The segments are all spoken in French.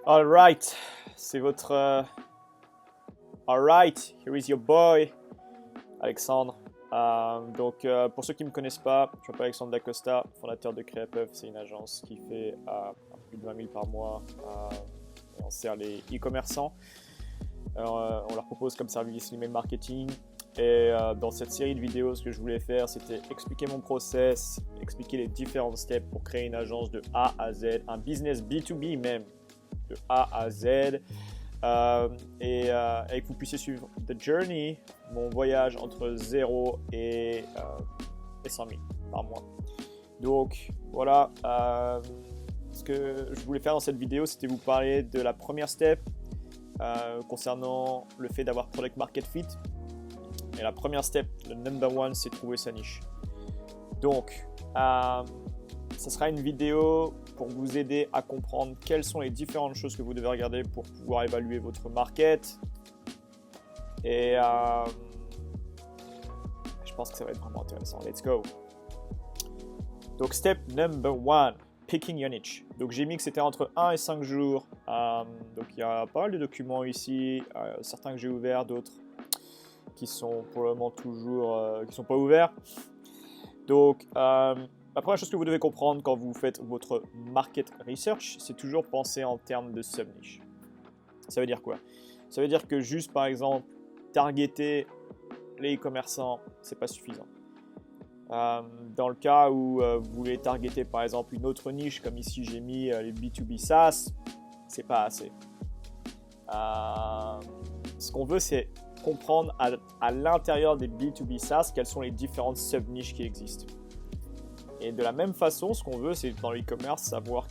Alright, c'est votre... Alright, here is your boy, Alexandre. Pour ceux qui ne me connaissent pas, je m'appelle Alexandre Dacosta, fondateur de CréaPuff. C'est une agence qui fait plus de 20 000 par mois. Et on sert les e-commerçants. On leur propose comme service l'email marketing. Et dans cette série de vidéos, ce que je voulais faire, c'était expliquer mon process, expliquer les différents steps pour créer une agence de A à Z, un business B2B même, de A à Z, et que vous puissiez suivre The Journey, mon voyage entre 0 et 100 000 par mois. Donc voilà, ce que je voulais faire dans cette vidéo, c'était vous parler de la première step concernant le fait d'avoir product market fit. Et la première step, le number one, c'est trouver sa niche. Donc, ça sera une vidéo pour vous aider à comprendre quelles sont les différentes choses que vous devez regarder pour pouvoir évaluer votre market. Et je pense que ça va être vraiment intéressant. Let's go. Donc, step number one, picking your niche. Donc, j'ai mis que c'était entre 1 et 5 jours. Donc, il y a pas mal de documents ici, certains que j'ai ouverts, d'autres qui sont pour le moment toujours qui sont pas ouverts. Donc la première chose que vous devez comprendre quand vous faites votre market research, c'est toujours penser en termes de sub-niche. Ça veut dire quoi? Ça veut dire que juste par exemple targeter les e-commerçants, c'est pas suffisant. Dans le cas où vous voulez targeter par exemple une autre niche, comme ici j'ai mis les B2B SaaS, c'est pas assez. Ce qu'on veut, c'est comprendre à l'intérieur des B2B SaaS quelles sont les différentes sub-niches qui existent. Et de la même façon, ce qu'on veut, c'est dans l'e-commerce savoir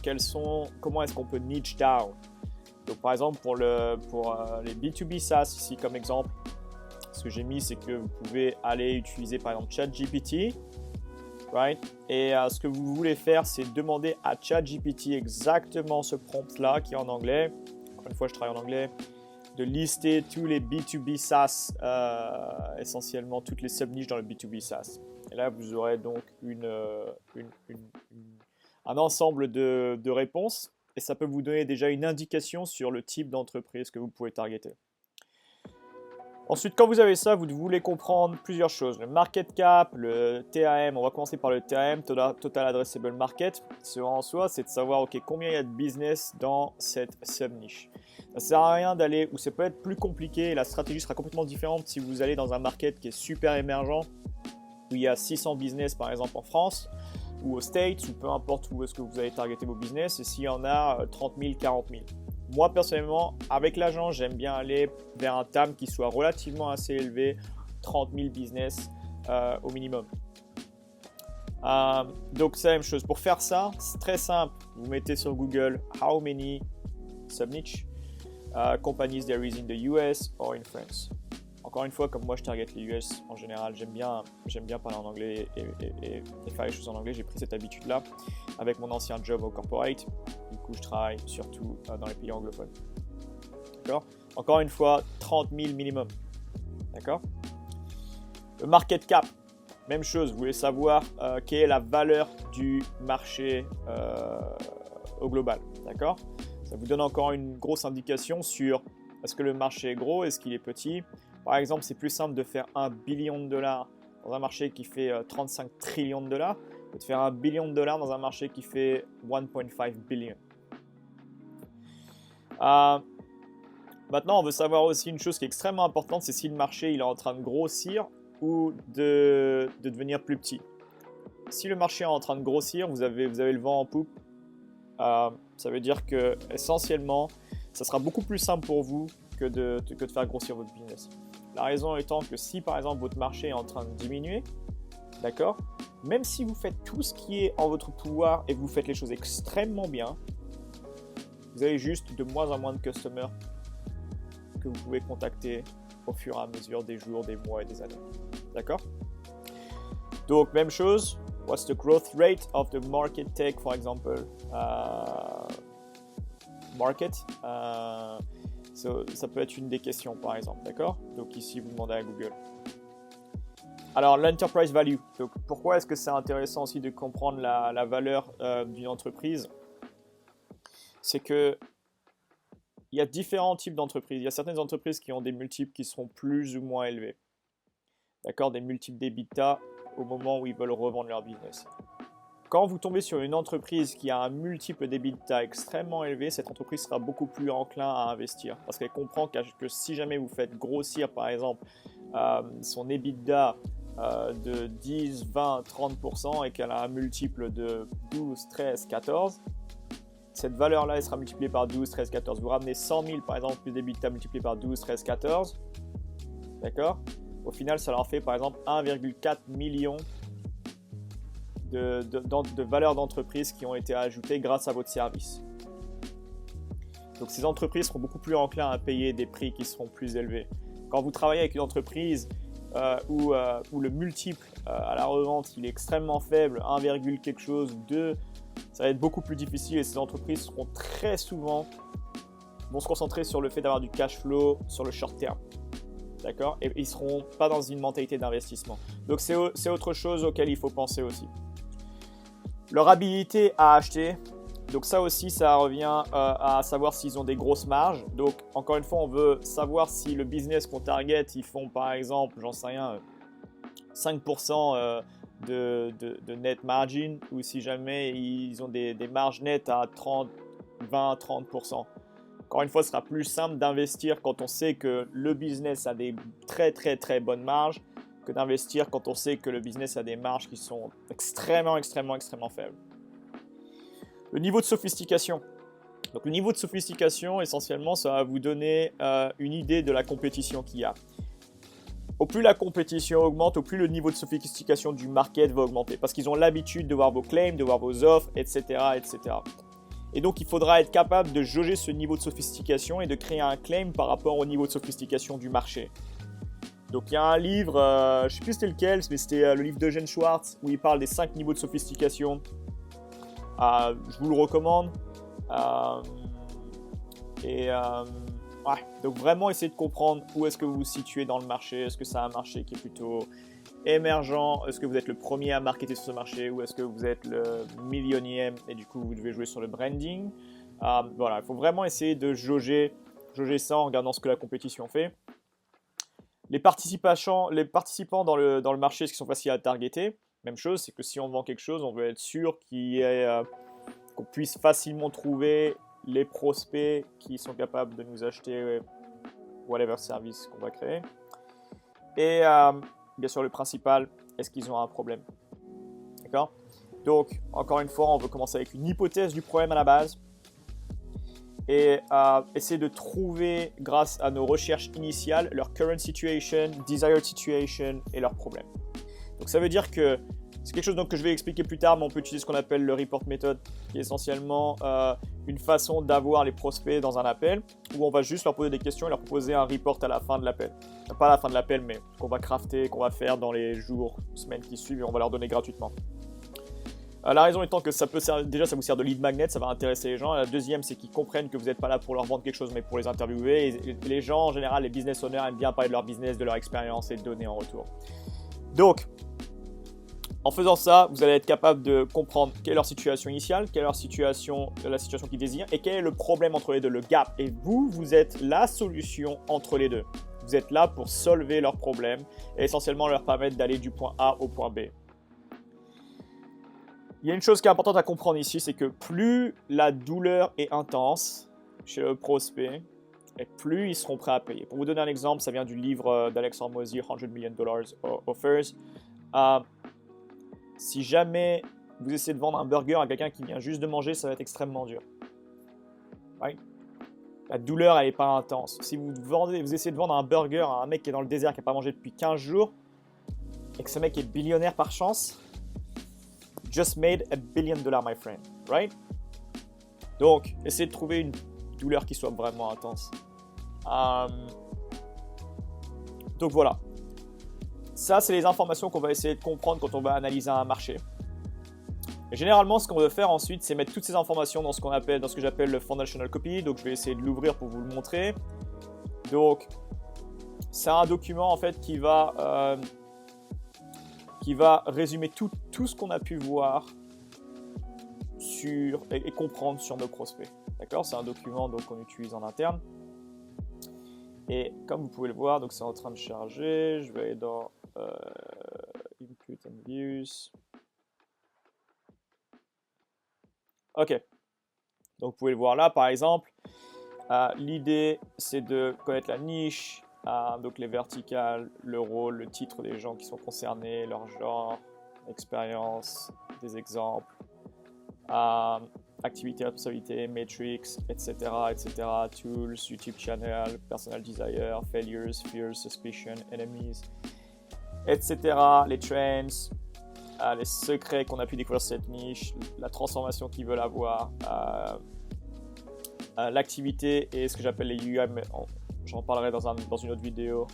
comment est-ce qu'on peut niche down. Donc par exemple, pour les B2B SaaS, ici comme exemple, ce que j'ai mis, c'est que vous pouvez aller utiliser par exemple ChatGPT. Right? Et ce que vous voulez faire, c'est demander à ChatGPT exactement ce prompt-là qui est en anglais. Encore une fois, je travaille en anglais. De lister tous les B2B SaaS, essentiellement toutes les sub-niches dans le B2B SaaS. Et là, vous aurez donc un ensemble de réponses et ça peut vous donner déjà une indication sur le type d'entreprise que vous pouvez targeter. Ensuite, quand vous avez ça, vous voulez comprendre plusieurs choses. Le market cap, le TAM, on va commencer par le TAM, Total Addressable Market. Ce en soi, c'est de savoir combien il y a de business dans cette sub-niche. Ça ne sert à rien d'aller où ça peut être plus compliqué, la stratégie sera complètement différente si vous allez dans un market qui est super émergent, où il y a 600 business par exemple en France, ou aux States, ou peu importe où est-ce que vous allez targeter vos business, et s'il y en a 30 000, 40 000. Moi personnellement, avec l'agence, j'aime bien aller vers un TAM qui soit relativement assez élevé, 30 000 business au minimum. Donc c'est la même chose. Pour faire ça, c'est très simple. Vous mettez sur Google « How many sub-niche companies there is in the US or in France ». Encore une fois, comme moi je target les US en général, j'aime bien parler en anglais et faire les choses en anglais. J'ai pris cette habitude-là avec mon ancien job au corporate. Du coup, je travaille surtout dans les pays anglophones. D'accord? Encore une fois, 30 000 minimum. D'accord? Le market cap, même chose. Vous voulez savoir quelle est la valeur du marché au global. D'accord? Ça vous donne encore une grosse indication sur est-ce que le marché est gros, est-ce qu'il est petit. Par exemple, c'est plus simple de faire $1 billion dans un marché qui fait 35 trillions de dollars que de faire $1 billion dans un marché qui fait 1.5 billion. Maintenant, on veut savoir aussi une chose qui est extrêmement importante, c'est si le marché il est en train de grossir ou de devenir plus petit. Si le marché est en train de grossir, vous avez le vent en poupe. Ça veut dire que essentiellement, ça sera beaucoup plus simple pour vous que de faire grossir votre business. La raison étant que si par exemple votre marché est en train de diminuer, d'accord, même si vous faites tout ce qui est en votre pouvoir et que vous faites les choses extrêmement bien, vous avez juste de moins en moins de customers que vous pouvez contacter au fur et à mesure des jours, des mois et des années. D'accord? Donc même chose, what's the growth rate of the market take, for example, market? Ça peut être une des questions par exemple, d'accord? Donc ici vous demandez à Google. Alors l'enterprise value, donc pourquoi est-ce que c'est intéressant aussi de comprendre la valeur d'une entreprise? C'est que il y a différents types d'entreprises. Il y a certaines entreprises qui ont des multiples qui seront plus ou moins élevés. D'accord? Des multiples d'EBITDA au moment où ils veulent revendre leur business. Quand vous tombez sur une entreprise qui a un multiple d'EBITDA extrêmement élevé, cette entreprise sera beaucoup plus enclin à investir. Parce qu'elle comprend que si jamais vous faites grossir, par exemple, son EBITDA de 10, 20, 30% et qu'elle a un multiple de 12, 13, 14, cette valeur-là, elle sera multipliée par 12, 13, 14. Vous ramenez 100 000, par exemple, plus d'EBITDA multiplié par 12, 13, 14. D'accord? Au final, ça leur fait, par exemple, 1,4 million de valeurs d'entreprise qui ont été ajoutées grâce à votre service. Donc, ces entreprises seront beaucoup plus enclins à payer des prix qui seront plus élevés. Quand vous travaillez avec une entreprise où le multiple à la revente il est extrêmement faible, 1, quelque chose, 2, ça va être beaucoup plus difficile et ces entreprises vont se concentrer sur le fait d'avoir du cash flow sur le short terme. D'accord? Et ils ne seront pas dans une mentalité d'investissement. Donc c'est autre chose auquel il faut penser aussi. Leur habilité à acheter. Donc ça aussi, ça revient à savoir s'ils ont des grosses marges. Donc encore une fois, on veut savoir si le business qu'on target, ils font par exemple, j'en sais rien, 5% de net margin ou si jamais ils ont des marges nettes à 20-30%. Encore une fois, ce sera plus simple d'investir quand on sait que le business a des très très très bonnes marges que d'investir quand on sait que le business a des marges qui sont extrêmement faibles. Le niveau de sophistication. Donc le niveau de sophistication, essentiellement, ça va vous donner une idée de la compétition qu'il y a. Au plus la compétition augmente, au plus le niveau de sophistication du market va augmenter parce qu'ils ont l'habitude de voir vos claims, de voir vos offres, etc., etc. Et donc, il faudra être capable de jauger ce niveau de sophistication et de créer un claim par rapport au niveau de sophistication du marché. Donc, il y a un livre, je ne sais plus c'était lequel, mais c'était le livre d'Eugène Schwartz où il parle des 5 niveaux de sophistication. Je vous le recommande. Donc, vraiment essayer de comprendre où est-ce que vous vous situez dans le marché. Est-ce que c'est un marché qui est plutôt émergent? Est-ce que vous êtes le premier à marketer sur ce marché ou est-ce que vous êtes le millionième et du coup vous devez jouer sur le branding? Voilà, il faut vraiment essayer de jauger ça en regardant ce que la compétition fait. Les participants dans le marché, ce qui sont faciles à targeter, même chose, c'est que si on vend quelque chose, on veut être sûr qu'on puisse facilement trouver les prospects qui sont capables de nous acheter whatever service qu'on va créer. Et bien sûr, le principal, est-ce qu'ils ont un problème? D'accord? Donc, encore une fois, on veut commencer avec une hypothèse du problème à la base et essayer de trouver, grâce à nos recherches initiales, leur current situation, desired situation et leurs problèmes. Donc, ça veut dire que c'est quelque chose que je vais expliquer plus tard, mais on peut utiliser ce qu'on appelle le report method, qui est essentiellement une façon d'avoir les prospects dans un appel où on va juste leur poser des questions et leur proposer un report à la fin de l'appel. Pas à la fin de l'appel, mais qu'on va crafter, qu'on va faire dans les jours, semaines qui suivent et on va leur donner gratuitement. La raison étant que ça vous sert de lead magnet, ça va intéresser les gens. La deuxième, c'est qu'ils comprennent que vous n'êtes pas là pour leur vendre quelque chose, mais pour les interviewer. Et les gens, en général, les business owners aiment bien parler de leur business, de leur expérience et de donner en retour. Donc, en faisant ça, vous allez être capable de comprendre quelle est leur situation initiale, quelle est la situation qu'ils désirent et quel est le problème entre les deux, le gap. Et vous êtes la solution entre les deux. Vous êtes là pour solver leurs problèmes et essentiellement leur permettre d'aller du point A au point B. Il y a une chose qui est importante à comprendre ici, c'est que plus la douleur est intense chez le prospect, et plus ils seront prêts à payer. Pour vous donner un exemple, ça vient du livre d'Alex Hormozy, $100 million offers. Si jamais vous essayez de vendre un burger à quelqu'un qui vient juste de manger, ça va être extrêmement dur. Right? La douleur, elle n'est pas intense. Si vous essayez de vendre un burger à un mec qui est dans le désert, qui n'a pas mangé depuis 15 jours, et que ce mec est billionnaire par chance, just made $1 billion, my friend. Right? Donc, essayez de trouver une douleur qui soit vraiment intense. Donc voilà. Ça, c'est les informations qu'on va essayer de comprendre quand on va analyser un marché. Et généralement, ce qu'on veut faire ensuite, c'est mettre toutes ces informations dans ce que j'appelle le foundational copy. Donc, je vais essayer de l'ouvrir pour vous le montrer. Donc, c'est un document en fait qui va résumer tout ce qu'on a pu voir et comprendre sur nos prospects. D'accord? C'est un document qu'on utilise en interne. Et comme vous pouvez le voir, donc c'est en train de charger. Je vais aller dans Input and Views. Ok. Donc vous pouvez le voir là, par exemple. L'idée, c'est de connaître la niche, donc les verticales, le rôle, le titre des gens qui sont concernés, leur genre, expérience, des exemples, activité, responsabilité, metrics, etc., etc., tools, YouTube channel, personal desire, failures, fears, suspicion, enemies, etc., les trends, les secrets qu'on a pu découvrir sur cette niche, la transformation qu'ils veulent avoir, l'activité et ce que j'appelle les UI, mais j'en parlerai dans une autre vidéo.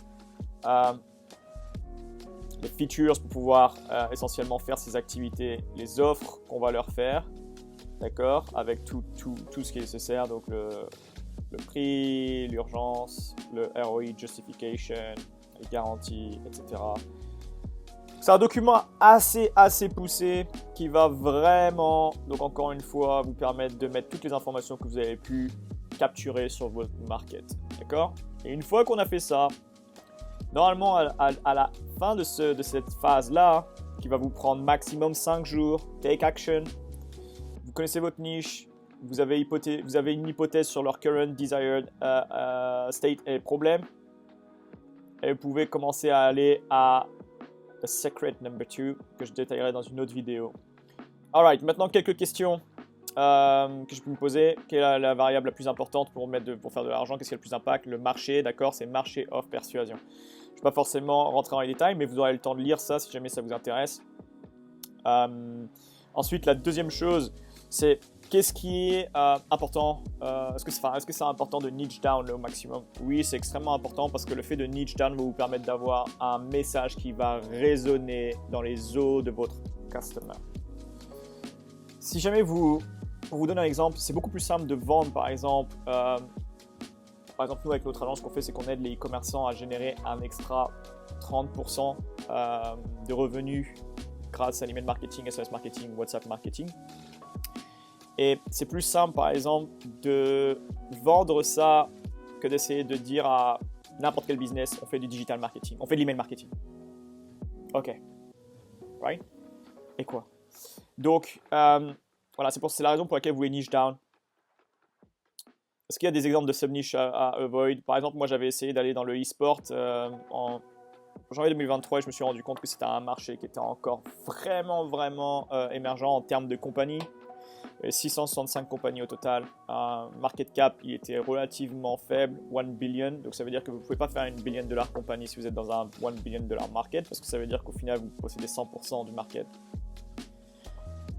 Les features pour pouvoir essentiellement faire ces activités, les offres qu'on va leur faire, d'accord, avec tout ce qui est nécessaire, donc le prix, l'urgence, le ROI, justification, les garanties, etc. C'est un document assez poussé qui va vraiment, donc encore une fois, vous permettre de mettre toutes les informations que vous avez pu capturer sur votre market. D'accord? Et une fois qu'on a fait ça, normalement à la fin de cette phase-là, qui va vous prendre maximum 5 jours, take action, vous connaissez votre niche, vous avez une hypothèse sur leur current desired state et problème, et vous pouvez commencer à aller à The Secret Number 2, que je détaillerai dans une autre vidéo. Alright, maintenant quelques questions que je peux me poser. Quelle est la variable la plus importante pour faire de l'argent? Qu'est-ce qui a le plus d'impact? Le marché, d'accord, c'est marché of persuasion. Je ne vais pas forcément rentrer dans les détails, mais vous aurez le temps de lire ça si jamais ça vous intéresse. Ensuite, la deuxième chose, c'est qu'est-ce qui est important? Est-ce que c'est important de niche down au maximum? Oui, c'est extrêmement important parce que le fait de niche down va vous permettre d'avoir un message qui va résonner dans les os de votre customer. Si jamais pour vous donner un exemple, c'est beaucoup plus simple de vendre par exemple. Nous avec notre agence, ce qu'on fait, c'est qu'on aide les e-commerçants à générer un extra 30% de revenus grâce à l'email marketing, SMS marketing, WhatsApp marketing. Et c'est plus simple, par exemple, de vendre ça que d'essayer de dire à n'importe quel business, on fait du digital marketing, on fait de l'email marketing. Ok. Right? Et quoi? Donc, voilà, c'est la raison pour laquelle vous voulez niche down. Est-ce qu'il y a des exemples de sub-niche à avoid? Par exemple, moi, j'avais essayé d'aller dans le e-sport en janvier 2023 et je me suis rendu compte que c'était un marché qui était encore vraiment émergent en termes de compagnies. 665 compagnies au total. Market cap, il était relativement faible, 1 billion. Donc ça veut dire que vous ne pouvez pas faire une $1 billion compagnie si vous êtes dans un 1 billion market, parce que ça veut dire qu'au final, vous possédez 100% du market.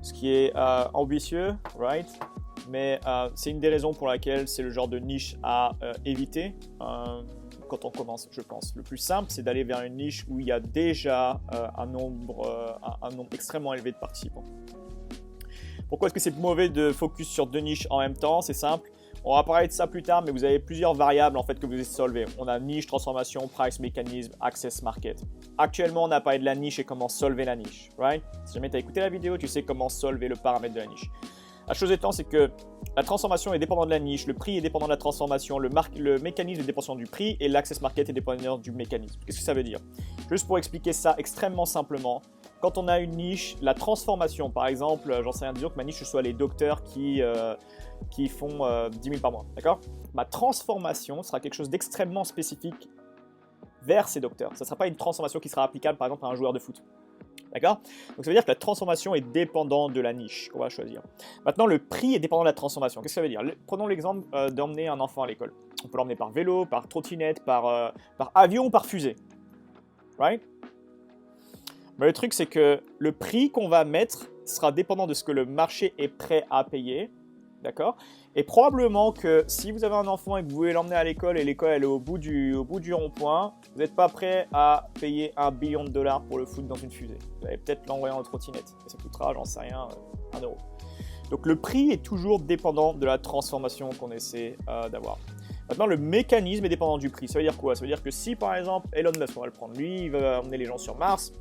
Ce qui est ambitieux, right? Mais c'est une des raisons pour laquelle c'est le genre de niche à éviter quand on commence, je pense. Le plus simple, c'est d'aller vers une niche où il y a déjà un nombre extrêmement élevé de participants. Pourquoi est-ce que c'est mauvais de focus sur deux niches en même temps? C'est simple. On va parler de ça plus tard, mais vous avez plusieurs variables en fait que vous devez solver. On a niche, transformation, price, mécanisme, access market. Actuellement, on a parlé de la niche et comment solver la niche. Right? Si jamais tu as écouté la vidéo, tu sais comment solver le paramètre de la niche. La chose étant, c'est que la transformation est dépendante de la niche, le prix est dépendant de la transformation, le mécanisme est dépendant du prix et l'access market est dépendant du mécanisme. Qu'est-ce que ça veut dire? Juste pour expliquer ça extrêmement simplement, quand on a une niche, la transformation, par exemple, j'en sais rien, disons que ma niche ce soit les docteurs qui font 10 000 par mois, d'accord? Ma transformation sera quelque chose d'extrêmement spécifique vers ces docteurs. Ça ne sera pas une transformation qui sera applicable, par exemple, à un joueur de foot. D'accord? Donc ça veut dire que la transformation est dépendante de la niche qu'on va choisir. Maintenant, le prix est dépendant de la transformation. Qu'est-ce que ça veut dire? Prenons l'exemple d'emmener un enfant à l'école. On peut l'emmener par vélo, par trottinette, par avion ou par fusée. Right? Mais le truc, c'est que le prix qu'on va mettre sera dépendant de ce que le marché est prêt à payer. D'accord? Et probablement que si vous avez un enfant et que vous voulez l'emmener à l'école et l'école elle est au bout du rond-point, vous n'êtes pas prêt à payer $1 billion pour le foot dans une fusée. Vous allez peut-être l'envoyer en trottinette. Et ça coûtera, j'en sais rien, 1 euro. Donc le prix est toujours dépendant de la transformation qu'on essaie d'avoir. Maintenant, le mécanisme est dépendant du prix. Ça veut dire quoi? Ça veut dire que si par exemple Elon Musk, on va le prendre, lui, il va emmener les gens sur Mars.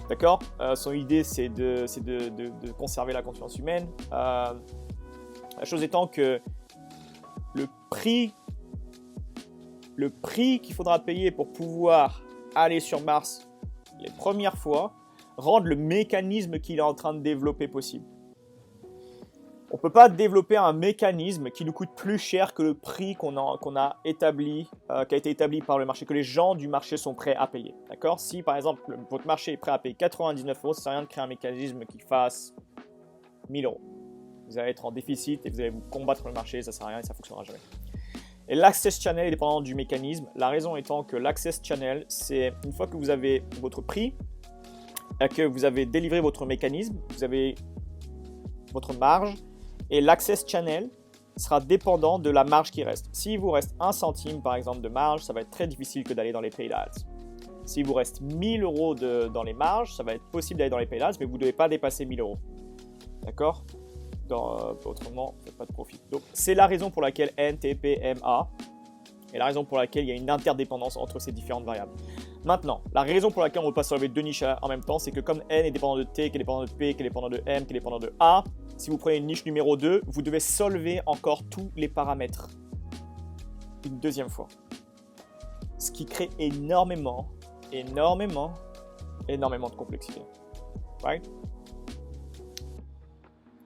D'accord. Son idée, c'est de conserver la confiance humaine. La chose étant que le prix qu'il faudra payer pour pouvoir aller sur Mars les premières fois rend le mécanisme qu'il est en train de développer possible. On ne peut pas développer un mécanisme qui nous coûte plus cher que le prix qui a été établi par le marché, que les gens du marché sont prêts à payer. D'accord? Si par exemple votre marché est prêt à payer 99 €, ça ne sert à rien de créer un mécanisme qui fasse 1000 €. Vous allez être en déficit et vous allez vous combattre le marché, ça ne sert à rien et ça ne fonctionnera jamais. Et l'Access Channel est dépendant du mécanisme. La raison étant que l'Access Channel, c'est une fois que vous avez votre prix, que vous avez délivré votre mécanisme, vous avez votre marge, et l'Access Channel sera dépendant de la marge qui reste. S'il vous reste 1 centime par exemple de marge, ça va être très difficile que d'aller dans les paid ads. S'il vous reste 1000 € dans les marges, ça va être possible d'aller dans les paid ads, mais vous ne devez pas dépasser 1000 €. D'accord? Autrement, vous ne faites pas de profit. Donc, c'est la raison pour laquelle NTPMA et la raison pour laquelle il y a une interdépendance entre ces différentes variables. Maintenant, la raison pour laquelle on ne veut pas solver deux niches en même temps, c'est que comme N est dépendant de T, qui est dépendant de P, qui est dépendant de M, qui est dépendant de A, si vous prenez une niche numéro 2, vous devez solver encore tous les paramètres une deuxième fois. Ce qui crée énormément de complexité. Right?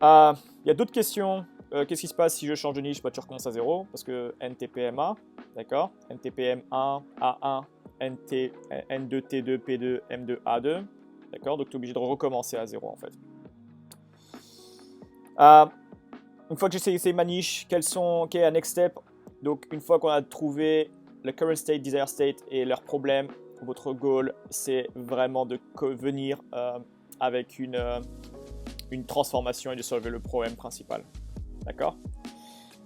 Il y a d'autres questions. Qu'est-ce qui se passe si je change de niche? Tu recommences à 0 parce que NTPMA, d'accord? NTPM1, A1, N2, T2, P2, M2, A2, d'accord? Donc tu es obligé de recommencer à 0 en fait. Une fois que j'ai essayé ma niche, quel est la next step? Donc une fois qu'on a trouvé le current state, desired state et leurs problèmes, votre goal c'est vraiment de venir avec une transformation et de solver le problème principal. D'accord?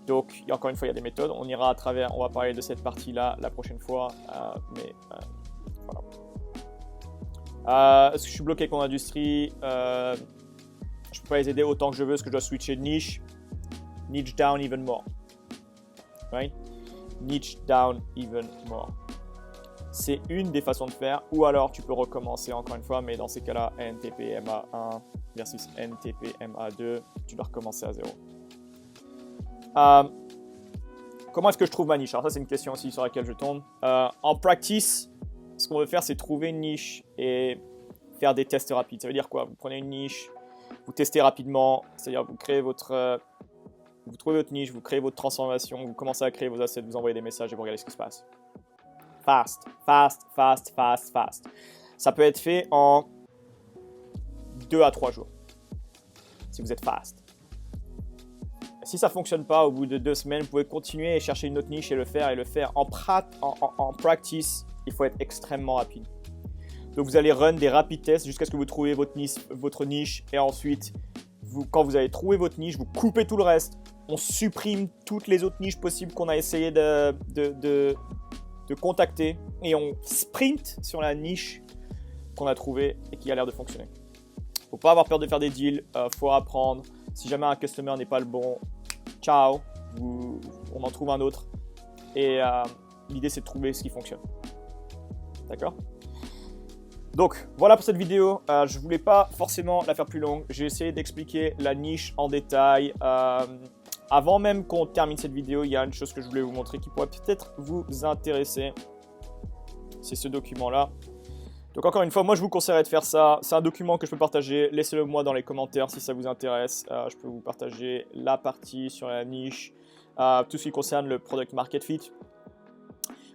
Donc, encore une fois, il y a des méthodes. On ira à travers, on va parler de cette partie-là la prochaine fois. Voilà. Est-ce que je suis bloqué avec mon industrie? Je ne peux pas les aider autant que je veux. Est-ce que je dois switcher de niche? Niche down even more. Right? Niche down even more. C'est une des façons de faire. Ou alors, tu peux recommencer encore une fois, mais dans ces cas-là, NTPMA1 versus NTPMA2, tu dois recommencer à 0. Comment est-ce que je trouve ma niche? Alors ça, c'est une question aussi sur laquelle je tombe. En practice, ce qu'on veut faire, c'est trouver une niche et faire des tests rapides. Ça veut dire quoi? Vous prenez une niche, vous testez rapidement, c'est-à-dire vous créez vous trouvez votre niche, vous créez votre transformation, vous commencez à créer vos assets, vous envoyez des messages et vous regardez ce qui se passe. Fast. Ça peut être fait en 2 à 3 jours, si vous êtes fast. Si ça ne fonctionne pas, au bout de 2 semaines, vous pouvez continuer et chercher une autre niche et le faire. En practice, il faut être extrêmement rapide. Donc vous allez run des rapid tests jusqu'à ce que vous trouviez votre niche et ensuite, quand vous avez trouvé votre niche, vous coupez tout le reste. On supprime toutes les autres niches possibles qu'on a essayé de contacter et on sprint sur la niche qu'on a trouvée et qui a l'air de fonctionner. Il ne faut pas avoir peur de faire des deals, faut apprendre. Si jamais un customer n'est pas le bon, ciao, on en trouve un autre. Et l'idée, c'est de trouver ce qui fonctionne. D'accord? Donc, voilà pour cette vidéo. Je ne voulais pas forcément la faire plus longue. J'ai essayé d'expliquer la niche en détail. Avant même qu'on termine cette vidéo, il y a une chose que je voulais vous montrer qui pourrait peut-être vous intéresser. C'est ce document-là. Donc encore une fois, moi je vous conseillerais de faire ça. C'est un document que je peux partager. Laissez-le moi dans les commentaires si ça vous intéresse. Je peux vous partager la partie sur la niche, tout ce qui concerne le product market fit.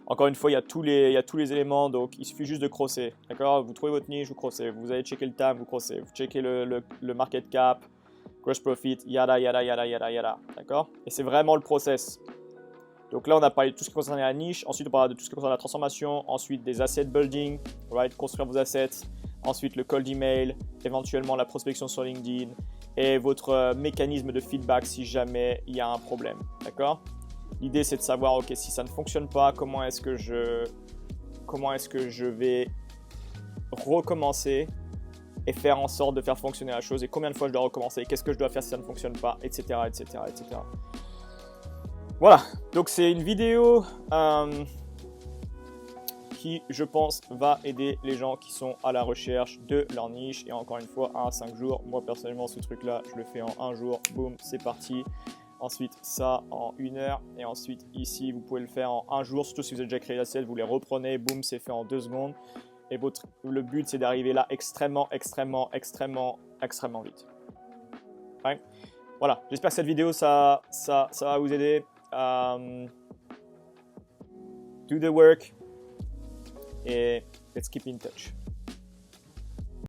Encore une fois, il y a tous les éléments, donc il suffit juste de crosser. D'accord? Vous trouvez votre niche, vous crossez. Vous allez checker le time, vous crossez. Vous checkez le market cap, gross profit, yada. D'accord? Et c'est vraiment le process. Donc là, on a parlé de tout ce qui concerne la niche. Ensuite, on parlera de tout ce qui concerne la transformation. Ensuite, des assets building, right? Construire vos assets. Ensuite, le cold email, éventuellement la prospection sur LinkedIn et votre mécanisme de feedback si jamais il y a un problème. D'accord? L'idée, c'est de savoir, ok, si ça ne fonctionne pas, comment est-ce que je vais recommencer et faire en sorte de faire fonctionner la chose et combien de fois je dois recommencer, qu'est-ce que je dois faire si ça ne fonctionne pas, etc. Voilà, donc c'est une vidéo qui, je pense, va aider les gens qui sont à la recherche de leur niche. Et encore une fois, 1 à 5 jours. Moi, personnellement, ce truc-là, je le fais en 1 jour. Boum, c'est parti. Ensuite, ça en 1 heure. Et ensuite, ici, vous pouvez le faire en 1 jour. Surtout si vous avez déjà créé la selle, vous les reprenez. Boum, c'est fait en 2 secondes. Et le but, c'est d'arriver là extrêmement vite. Ouais. Voilà, j'espère que cette vidéo, ça va vous aider. Do the work. Et let's keep in touch.